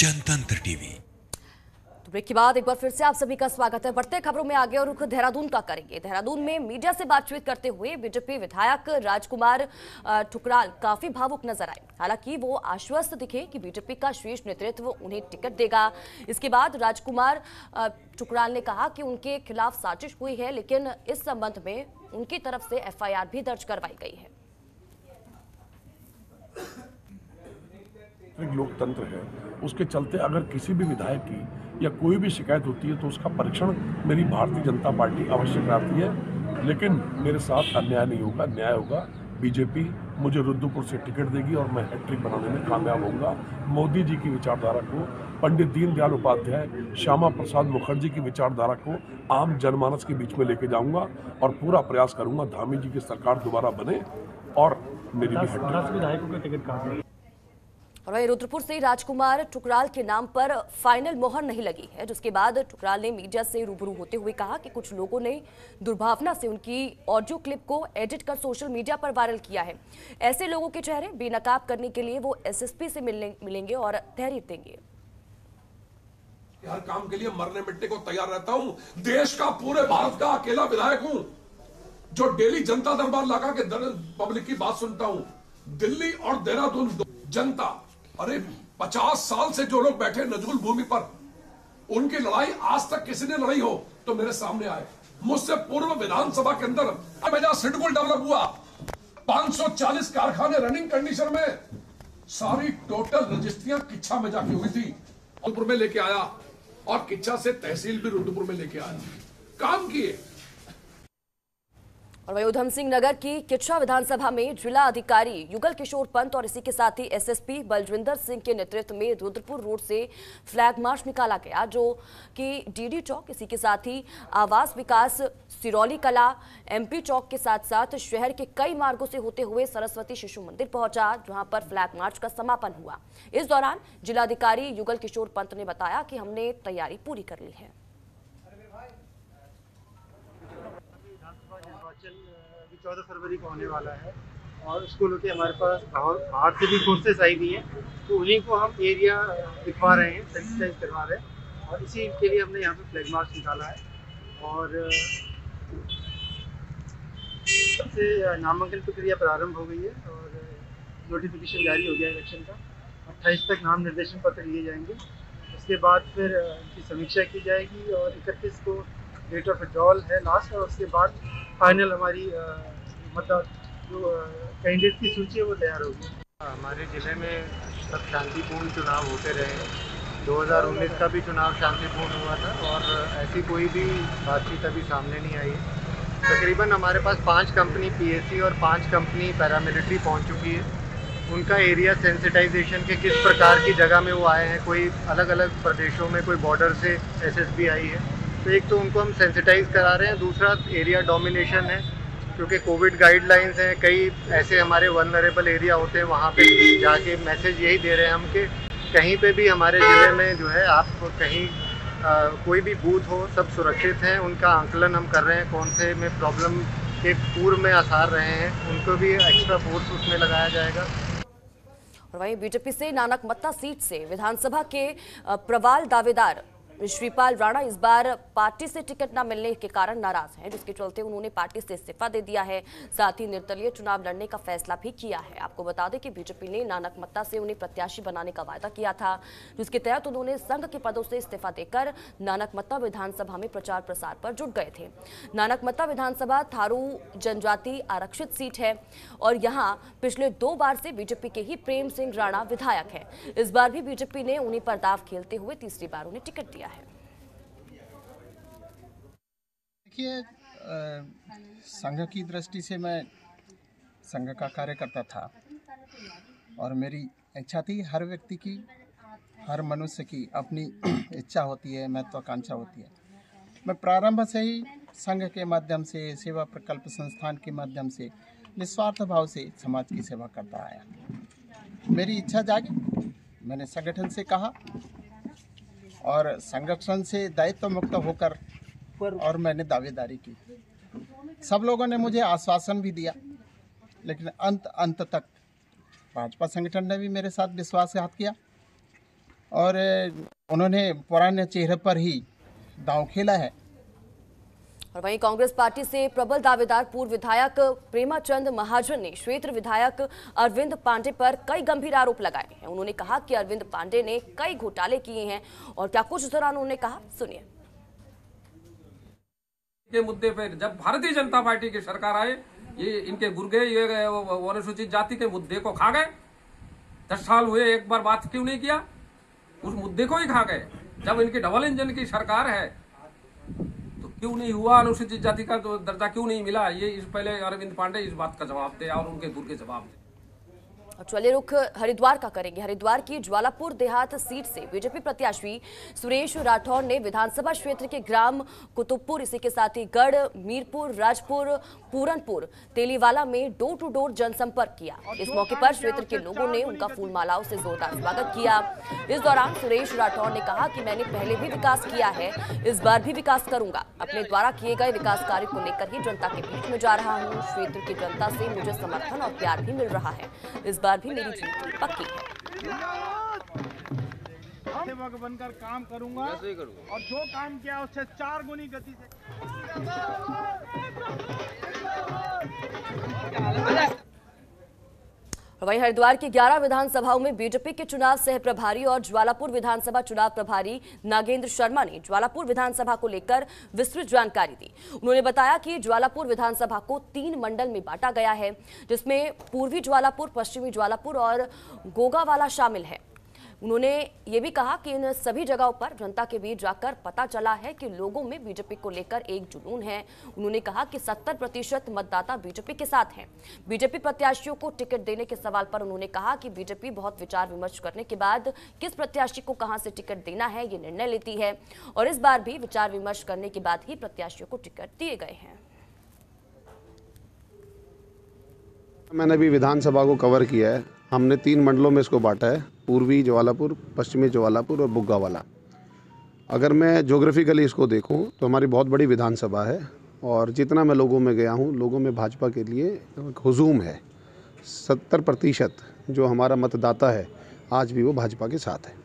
जनतंत्र TV. Break के बाद एक बार फिर से आप सभी का स्वागत है। बढ़ते खबरों में आगे और रुख देहरादून का करेंगे। देहरादून में मीडिया से बातचीत करते हुए बीजेपी विधायक राजकुमार ठुकराल काफी भावुक नजर आए। हालांकि वो आश्वस्त दिखे कि बीजेपी का शीर्ष नेतृत्व उन्हें टिकट देगा। इसके बाद राजकुमार ठुकराल ने कहा कि उनके खिलाफ साजिश हुई है, लेकिन इस संबंध में उनकी तरफ से एफआईआर भी दर्ज करवाई गई है। लोकतंत्र है, उसके चलते अगर किसी भी विधायक की या कोई भी शिकायत होती है तो उसका परीक्षण मेरी भारतीय जनता पार्टी अवश्य कराती है। लेकिन मेरे साथ अन्याय नहीं होगा, न्याय होगा। बीजेपी मुझे रुद्रपुर से टिकट देगी और मैं हैट्रिक बनाने में कामयाब होऊंगा। मोदी जी की विचारधारा को, पंडित दीनदयाल उपाध्याय, श्यामा प्रसाद मुखर्जी की विचारधारा को आम जनमानस के बीच में लेके जाऊंगा और पूरा प्रयास करूंगा धामी जी की सरकार दोबारा बने और मेरी भी हैट्रिक। विधायकों का टिकट कहाँ? और वहीं रुद्रपुर से राजकुमार ठुकराल के नाम पर फाइनल मोहर नहीं लगी है, जिसके बाद ठुकराल ने मीडिया से रूबरू होते हुए कहा कि कुछ लोगों ने दुर्भावना से उनकी ऑडियो क्लिप को एडिट कर सोशल मीडिया पर वायरल किया है। ऐसे लोगों के चेहरे बेनकाब करने के लिए वो एसएसपी से मिलेंगे और तहरीर देंगे। हर काम के लिए मरने मिटने को तैयार रहता हूं। देश का, पूरे भारत का अकेला विधायक हूं जो डेली जनता दरबार लगा के पब्लिक की बात सुनता हूं। दिल्ली और देहरादून जनता, अरे 50 साल से जो लोग बैठे नजूल भूमि पर, उनकी लड़ाई आज तक किसी ने लड़ी हो तो मेरे सामने आए। मुझसे पूर्व विधानसभा के अंदर सिडकुल डेवलप हुआ, 540 कारखाने रनिंग कंडीशन में, सारी टोटल रजिस्ट्रियां किच्छा में जाके हुई थी, रुद्रपुर में लेके आया और किच्छा से तहसील भी रुद्रपुर में लेके आया, काम किए। और वही उधम सिंह नगर की किच्छा विधानसभा में जिला अधिकारी युगल किशोर पंत और इसी के साथ ही एसएसपी बलजिंदर सिंह के नेतृत्व में रुद्रपुर रोड से फ्लैग मार्च निकाला गया, जो कि डीडी चौक, इसी के साथ ही आवास विकास, सिरौली कला, एमपी चौक के साथ साथ शहर के कई मार्गों से होते हुए सरस्वती शिशु मंदिर पहुंचा, जहां पर फ्लैग मार्च का समापन हुआ। इस दौरान जिलाधिकारी युगल किशोर पंत ने बताया कि हमने तैयारी पूरी कर ली है। 14 फरवरी को होने वाला है और उसको लेके हमारे पास बाहर से भी फोर्सेस आई हुई हैं, तो उन्हीं को हम एरिया दिखवा रहे हैं, सेंसिटाइज करवा रहे हैं और इसी के लिए हमने यहाँ पे फ्लैग मार्च निकाला है। और से नामांकन प्रक्रिया प्रारंभ हो गई है और नोटिफिकेशन जारी हो गया है इलेक्शन का। 28 तक नाम निर्देशन पत्र लिए जाएंगे, उसके बाद फिर उनकी समीक्षा की जाएगी और 31 को डेट ऑफ विड्रॉल है लास्ट, और उसके बाद फाइनल हमारी मतलब जो कैंडिडेट की सूची है वो तैयार होगी। हमारे ज़िले में सब शांतिपूर्ण चुनाव होते रहे। 2019 का भी चुनाव शांतिपूर्ण हुआ था और ऐसी कोई भी बातचीत अभी सामने नहीं आई है। तकरीबन हमारे पास 5 कंपनी पीएसी और 5 कंपनी पैरामिलिट्री पहुंच चुकी है। उनका एरिया सेंसिटाइजेशन के किस प्रकार की जगह में वो आए हैं, कोई अलग अलग प्रदेशों में, कोई बॉर्डर से एसएसबी आई है, तो एक तो उनको हम सेंसिटाइज करा रहे हैं, दूसरा एरिया डोमिनेशन है क्योंकि कोविड गाइडलाइंस हैं। कई ऐसे हमारे वल्नरेबल एरिया होते हैं, वहाँ पे जाके मैसेज यही दे रहे हैं हम कि कहीं पे भी हमारे ज़िले में जो है आप कहीं कोई भी बूथ हो, सब सुरक्षित हैं। उनका आंकलन हम कर रहे हैं, कौन से में प्रॉब्लम के पूर्व में आसार रहे हैं, उनको भी एक्स्ट्रा फोर्स उसमें लगाया जाएगा। और वहीं बीजेपी से नानकमत्ता सीट से विधानसभा के प्रवाल दावेदार श्रीपाल राणा इस बार पार्टी से टिकट न मिलने के कारण नाराज हैं, जिसके चलते उन्होंने पार्टी से इस्तीफा दे दिया है। साथ ही निर्दलीय चुनाव लड़ने का फैसला भी किया है। आपको बता दें कि बीजेपी ने नानकमत्ता से उन्हें प्रत्याशी बनाने का वायदा किया था, जिसके तहत उन्होंने संघ के पदों से इस्तीफा देकर नानकमत्ता विधानसभा में प्रचार प्रसार पर जुट गए थे। नानकमत्ता विधानसभा थारू जनजाति आरक्षित सीट है और यहाँ पिछले 2 बार से बीजेपी के ही प्रेम सिंह राणा विधायक है। इस बार भी बीजेपी ने उन्हें पर दाव खेलते हुए तीसरी बार उन्हें टिकट दिया है। देखिए, संघ की दृष्टि से मैं संघ का कार्यकर्ता था और मेरी इच्छा थी, हर व्यक्ति की, हर मनुष्य की अपनी इच्छा होती है, महत्वाकांक्षा होती है। मैं प्रारंभ से ही संघ के माध्यम से, सेवा प्रकल्प संस्थान के माध्यम से निस्वार्थ भाव से समाज की सेवा करता आया। मेरी इच्छा जागी, मैंने संगठन से कहा और संगठन से दायित्व मुक्त होकर और मैंने दावेदारी की। सब लोगों ने मुझे आश्वासन भी दिया, लेकिन अंत तक भाजपा संगठन ने भी मेरे साथ विश्वासघात किया और उन्होंने पुराने चेहरे पर ही दांव खेला है। और वहीं कांग्रेस पार्टी से प्रबल दावेदार पूर्व विधायक प्रेमाचंद महाजन ने क्षेत्र विधायक अरविंद पांडे पर कई गंभीर आरोप लगाए हैं। उन्होंने कहा कि अरविंद पांडे ने कई घोटाले किए हैं और क्या कुछ इस दौरान उन्होंने कहा, सुनिए। के मुद्दे पर जब भारतीय जनता पार्टी की सरकार आए, ये इनके गुर्गे ये अनुसूचित जाति के मुद्दे को खा गए। 10 साल हुए, एक बार बात क्यों नहीं किया? उस मुद्दे को ही खा गए। जब इनकी डबल इंजन की सरकार है तो क्यों नहीं हुआ? अनुसूचित जाति का तो दर्जा क्यों नहीं मिला? ये इस पहले अरविंद पांडे इस बात का जवाब दे और उनके गुर्गे जवाब दे। चलिए रुख हरिद्वार का करेंगे। हरिद्वार की ज्वालापुर देहात सीट से बीजेपी प्रत्याशी सुरेश राठौर ने विधानसभा क्षेत्र के ग्राम कुतुबपुर, इसी के साथ ही गढ़, मीरपुर, राजपुर, पूरनपुर, तेलीवाला में डोर टू डोर जनसंपर्क किया। इस मौके पर क्षेत्र के लोगों ने उनका फूलमालाओं से जोरदार स्वागत किया। इस दौरान सुरेश राठौर ने कहा कि मैंने पहले भी विकास किया है, इस बार भी विकास करूंगा। अपने द्वारा किए गए विकास कार्य को लेकर ही जनता के बीच में जा रहा हूँ। क्षेत्र की जनता से मुझे समर्थन और प्यार भी मिल रहा है। इस बार भी मेरी जीत पक्की है। सेवक बनकर काम करूंगा और जो काम किया उससे 4 गुनी गति से। वहीं हरिद्वार की 11 विधानसभाओं में बीजेपी के चुनाव सह प्रभारी और ज्वालापुर विधानसभा चुनाव प्रभारी नागेंद्र शर्मा ने ज्वालापुर विधानसभा को लेकर विस्तृत जानकारी दी। उन्होंने बताया कि ज्वालापुर विधानसभा को 3 मंडल में बांटा गया है, जिसमें पूर्वी ज्वालापुर, पश्चिमी ज्वालापुर और गोगावाला शामिल है। उन्होंने ये भी कहा कि इन सभी जगहों पर जनता के बीच जाकर पता चला है कि लोगों में बीजेपी को लेकर एक जुनून है। उन्होंने कहा कि 70% मतदाता बीजेपी के साथ हैं। बीजेपी प्रत्याशियों को टिकट देने के सवाल पर उन्होंने कहा कि बीजेपी बहुत विचार विमर्श करने के बाद किस प्रत्याशी को कहां से टिकट देना है ये निर्णय लेती है और इस बार भी विचार विमर्श करने के बाद ही प्रत्याशियों को टिकट दिए गए हैं। मैंने अभी विधानसभा को कवर किया है। हमने 3 मंडलों में इसको बांटा है, पूर्वी ज्वालापुर, पश्चिमी ज्वालापुर और बुग्गावाला। अगर मैं ज्योग्राफिकली इसको देखूं तो हमारी बहुत बड़ी विधानसभा है और जितना मैं लोगों में गया हूं, लोगों में भाजपा के लिए हुजूम है। 70% जो हमारा मतदाता है आज भी वो भाजपा के साथ है।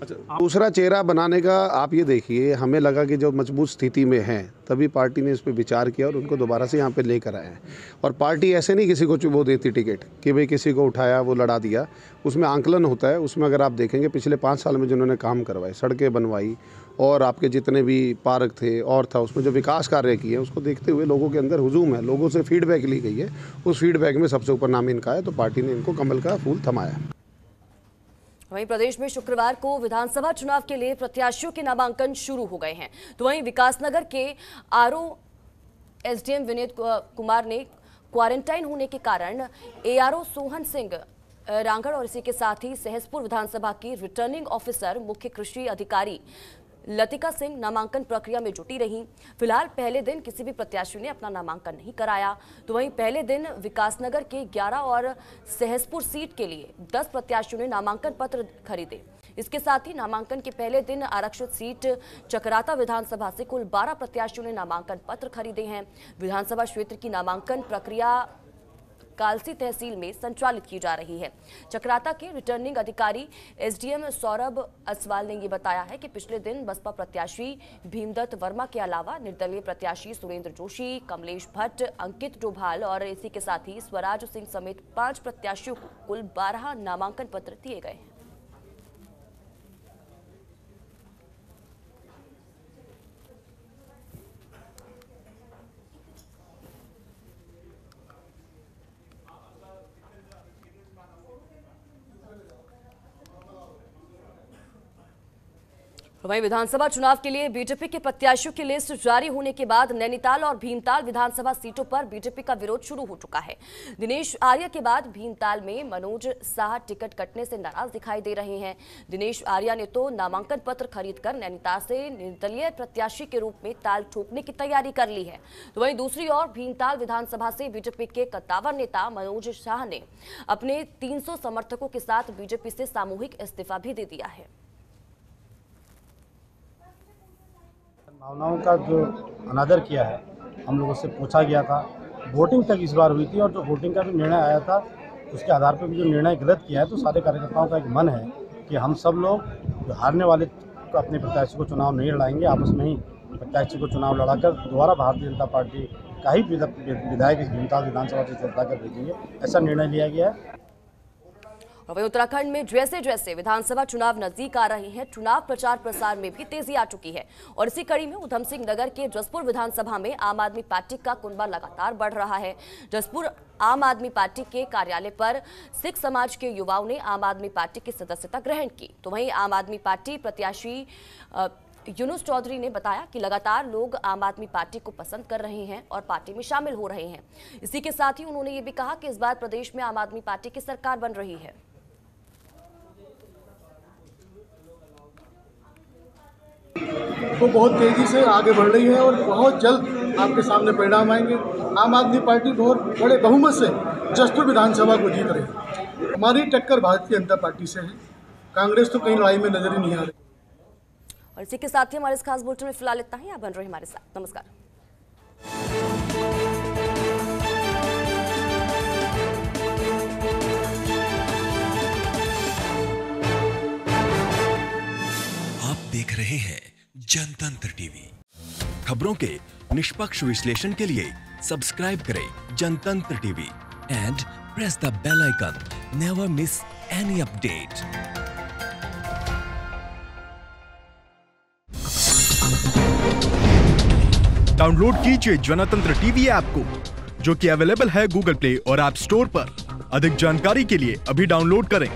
अच्छा, दूसरा चेहरा बनाने का आप ये देखिए, हमें लगा कि जो मजबूत स्थिति में हैं तभी पार्टी ने इस पर विचार किया और उनको दोबारा से यहाँ पे लेकर आए हैं। और पार्टी ऐसे नहीं किसी को वो देती टिकट कि भाई किसी को उठाया वो लड़ा दिया। उसमें आंकलन होता है। उसमें अगर आप देखेंगे पिछले 5 साल में जिन्होंने काम करवाए, सड़कें बनवाई और आपके जितने भी पार्क थे और था, उसमें जो विकास कार्य किए उसको देखते हुए लोगों के अंदर हुजूम है। लोगों से फीडबैक ली गई है, उस फीडबैक में सबसे ऊपर नाम इनका है, तो पार्टी ने इनको कमल का फूल थमाया। वहीं प्रदेश में शुक्रवार को विधानसभा चुनाव के लिए प्रत्याशियों के नामांकन शुरू हो गए हैं। तो वहीं विकासनगर के आरओ एसडीएम विनीत कुमार ने क्वारंटाइन होने के कारण एआरओ सोहन सिंह रांगड़ और इसी के साथ ही सहसपुर विधानसभा की रिटर्निंग ऑफिसर मुख्य कृषि अधिकारी लतिका सिंह नामांकन प्रक्रिया में जुटी रहीं। फिलहाल पहले दिन किसी भी प्रत्याशी ने अपना नामांकन नहीं कराया। तो वहीं पहले दिन विकासनगर के 11 और सहसपुर सीट के लिए 10 प्रत्याशियों ने नामांकन पत्र खरीदे। इसके साथ ही नामांकन के पहले दिन आरक्षित सीट चकराता विधानसभा से कुल 12 प्रत्याशियों ने नामांकन पत्र खरीदे हैं। विधानसभा क्षेत्र की नामांकन प्रक्रिया कालसी तहसील में संचालित की जा रही है। चकराता के रिटर्निंग अधिकारी एसडीएम सौरभ असवाल ने ये बताया है कि पिछले दिन बसपा प्रत्याशी भीमदत्त वर्मा के अलावा निर्दलीय प्रत्याशी सुरेंद्र जोशी, कमलेश भट्ट, अंकित डोभाल और इसी के साथ ही स्वराज सिंह समेत 5 प्रत्याशियों को कुल 12 नामांकन पत्र दिए गए हैं। वहीं विधानसभा चुनाव के लिए बीजेपी के प्रत्याशियों की लिस्ट जारी होने के बाद नैनीताल और भीमताल विधानसभा सीटों पर बीजेपी का विरोध शुरू हो चुका है। दिनेश आर्या के बाद भीमताल में मनोज शाह टिकट कटने से नाराज दिखाई दे रहे हैं। दिनेश आर्या ने तो नामांकन पत्र खरीदकर नैनीताल से निर्दलीय प्रत्याशी के रूप में ताल ठोकने की तैयारी कर ली है। तो वहीं दूसरी ओर भीमताल विधानसभा से बीजेपी के कद्दावर नेता मनोज शाह ने अपने 300 समर्थकों के साथ बीजेपी से सामूहिक इस्तीफा भी दे दिया है। भावनाओं का जो अनादर किया है, हम लोगों से पूछा गया था, वोटिंग तक इस बार हुई थी और जो वोटिंग का भी निर्णय आया था उसके आधार पर भी जो निर्णय गलत किया है, तो सारे कार्यकर्ताओं का एक मन है कि हम सब लोग जो हारने वाले को अपने प्रत्याशी को चुनाव नहीं लड़ाएंगे, आपस में ही प्रत्याशी को चुनाव लड़ाकर दोबारा भारतीय जनता पार्टी का ही विधायक इस भीमताल विधानसभा से जिता कर भेजेंगे, ऐसा निर्णय लिया गया है। और वहीं उत्तराखंड में जैसे जैसे विधानसभा चुनाव नजदीक आ रहे हैं, चुनाव प्रचार प्रसार में भी तेजी आ चुकी है। और इसी कड़ी में उधम सिंह नगर के जसपुर विधानसभा में आम आदमी पार्टी का कुनबा लगातार बढ़ रहा है। जसपुर आम आदमी पार्टी के कार्यालय पर सिख समाज के युवाओं ने आम आदमी पार्टी की सदस्यता ग्रहण की। तो वहीं आम आदमी पार्टी प्रत्याशी यूनुस चौधरी ने बताया कि लगातार लोग आम आदमी पार्टी को पसंद कर रहे हैं और पार्टी में शामिल हो रहे हैं। इसी के साथ ही उन्होंने ये भी कहा कि इस बार प्रदेश में आम आदमी पार्टी की सरकार बन रही है। वो बहुत तेजी से आगे बढ़ रही है और बहुत जल्द आपके सामने परिणाम आएंगे। आम आदमी पार्टी बहुत बड़े बहुमत से जसपुर विधानसभा को जीत रही है। हमारी टक्कर भारतीय जनता पार्टी से है, कांग्रेस तो कहीं लड़ाई में नजर ही नहीं आ रही। और इसी के साथ ही हमारे इस खास बुलेटिन में फिलहाल इतना ही। आप बन रहे हमारे साथ। नमस्कार। देख रहे हैं जनतंत्र टीवी। खबरों के निष्पक्ष विश्लेषण के लिए सब्सक्राइब करें Janatantra TV and press the bell icon. Never miss any update. Download कीजिए जनतंत्र टीवी ऐप को, जो कि अवेलेबल है गूगल प्ले और ऐप स्टोर पर। अधिक जानकारी के लिए अभी डाउनलोड करें।